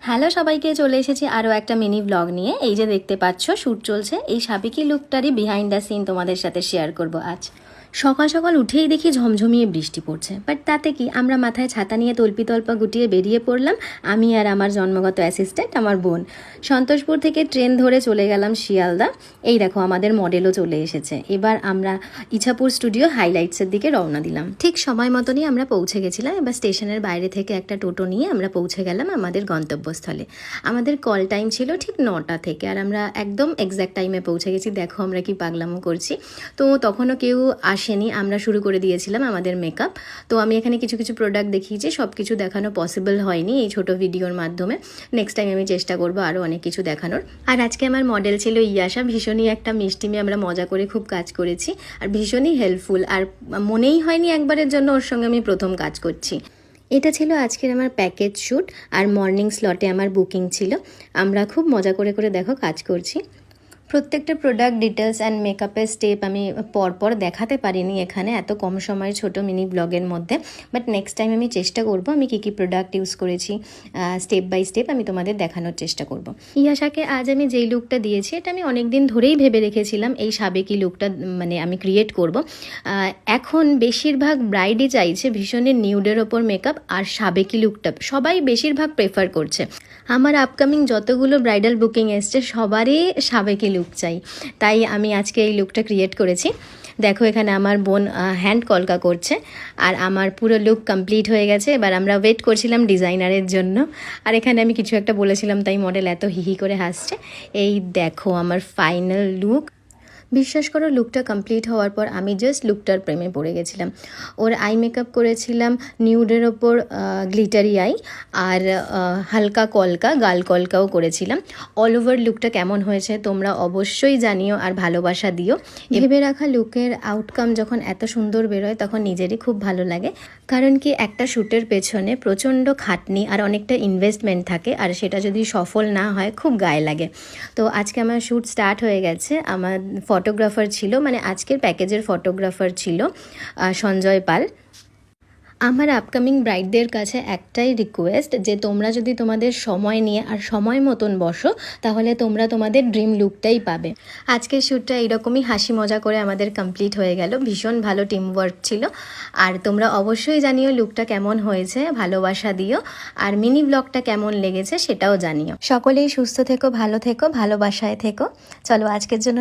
Hello সবাইকে, চলে এসেছি আরও একটা মিনি ব্লগ নিয়ে। এই যে দেখতে পাচ্ছ শ্যুট চলছে, এই সাবেকি লুকটারই বিহাইন্ড দ্য সিন তোমাদের সাথে শেয়ার করব আজ। সকাল সকাল উঠেই দেখি ঝমঝমিয়ে বৃষ্টি পড়ছে, বাট তাতে কি, আমরা মাথায় ছাতা নিয়ে তল্পি গুটিয়ে বেরিয়ে পড়লাম, আমি আর আমার জন্মগত অ্যাসিস্ট্যান্ট আমার বোন। সন্তোষপুর থেকে ট্রেন ধরে চলে গেলাম শিয়ালদা। এই দেখো আমাদের মডেলও চলে এসেছে। এবার আমরা ইছাপুর স্টুডিও হাইলাইটসের দিকে রওনা দিলাম। ঠিক সময় মতনই আমরা পৌঁছে গেছিলাম। এবার স্টেশনের বাইরে থেকে একটা টোটো নিয়ে আমরা পৌঁছে গেলাম আমাদের গন্তব্যস্থলে। আমাদের কল টাইম ছিল ঠিক 9টা থেকে, আর আমরা একদম এক্স্যাক্ট টাইমে পৌঁছে গেছি। দেখো আমরা কি পাগলামো করছি। তো তখনও কেউ আসেনি, আমরা শুরু করে দিয়েছিলাম আমাদের মেকআপ। তো আমি এখানে কিছু কিছু প্রোডাক্ট দেখিয়েছি, সব কিছু দেখানো পসিবল হয়নি এই ছোট ভিডিওর মাধ্যমে। নেক্সট টাইম আমি চেষ্টা করবো আরও অনেক কিছু দেখানোর। আর আজকে আমার মডেল ছিল ইয়াশা, ভীষণই একটা মিষ্টি মেয়ে। আমরা মজা করে খুব কাজ করেছি, আর ভীষণই হেল্পফুল, আর মনেই হয়নি একবারের জন্য ওর সঙ্গে আমি প্রথম কাজ করছি। এটা ছিল আজকের আমার প্যাকেজ শ্যুট, আর মর্নিং স্লটে আমার বুকিং ছিল। আমরা খুব মজা করে করে দেখো কাজ করছি। প্রত্যেকটা প্রোডাক্ট ডিটেলস অ্যান্ড মেকআপের স্টেপ আমি পরপর দেখাতে পারিনি এখানে এত কম সময়ের ছোট মিনি ব্লগের মধ্যে, বাট নেক্সট টাইম আমি চেষ্টা করব আমি কী কী প্রোডাক্ট ইউজ করেছি স্টেপ বাই স্টেপ আমি তোমাদের দেখানোর চেষ্টা করব। ইয়াশাকে আজ আমি যেই লুকটা দিয়েছি, এটা আমি অনেক দিন ধরেই ভেবে রেখেছিলাম এই সাবেকি লুকটা মানে আমি ক্রিয়েট করব। এখন বেশিরভাগ ব্রাইডই চাইছে ভীষণই নিউডের ওপর মেকআপ, আর সাবেকি লুকটা সবাই বেশিরভাগ প্রেফার করছে। আমার আপকামিং যতগুলো ব্রাইডাল বুকিং এসছে সবারই সাবেকি লুক চাই, তাই আমি আজকে এই লুকটা ক্রিয়েট করেছি। দেখো এখানে আমার বোন হ্যান্ড কলকা করছে, আর আমার পুরো লুক কমপ্লিট হয়ে গেছে। এবার আমরা ওয়েট করছিলাম ডিজাইনারের জন্য, আর এখানে আমি কিছু একটা বলেছিলাম তাই মডেল এত হিহি করে হাসছে। এই দেখো আমার ফাইনাল লুক। বিশ্বাস করো, লুকটা কমপ্লিট হওয়ার পর আমি জাস্ট লুকটার প্রেমে পড়ে গেছিলাম। ওর আই মেকআপ করেছিলাম নিউডের ওপর গ্লিটারি আই, আর হালকা কলকা, গাল কলকাও করেছিলাম। অল ওভার লুকটা কেমন হয়েছে তোমরা অবশ্যই জানিও, আর ভালোবাসা দিও। ভেবে রাখা লুকের আউটকাম যখন এত সুন্দর বেরোয় তখন নিজেরই খুব ভালো লাগে, কারণ কি একটা শ্যুটের পেছনে প্রচণ্ড খাটনি আর অনেকটা ইনভেস্টমেন্ট থাকে, আর সেটা যদি সফল না হয় খুব গায়ে লাগে। তো আজকে আমার শ্যুট স্টার্ট হয়ে গেছে। আমার ফটোগ্রাফার ছিল, মানে আজকের প্যাকেজের ফটোগ্রাফার ছিল সঞ্জয় পাল। আমার আপকামিং ব্রাইডদের কাছে একটাই রিকোয়েস্ট, যে তোমরা যদি তোমাদের সময় নিয়ে আর সময় মতন বসো তাহলে তোমরা তোমাদের ড্রিম লুকটাই পাবে। আজকের শ্যুটটা এইরকমই হাসি মজা করে আমাদের কমপ্লিট হয়ে গেল। ভীষণ ভালো টিম ওয়ার্ক ছিল। আর তোমরা অবশ্যই জানিও লুকটা কেমন হয়েছে, ভালোবাসা দিও, আর মিনি ব্লগটা কেমন লেগেছে সেটাও জানিও। সকলেই সুস্থ থেকো, ভালো থেকো, ভালোবাসায় থেকো। চলো আজকের জন্য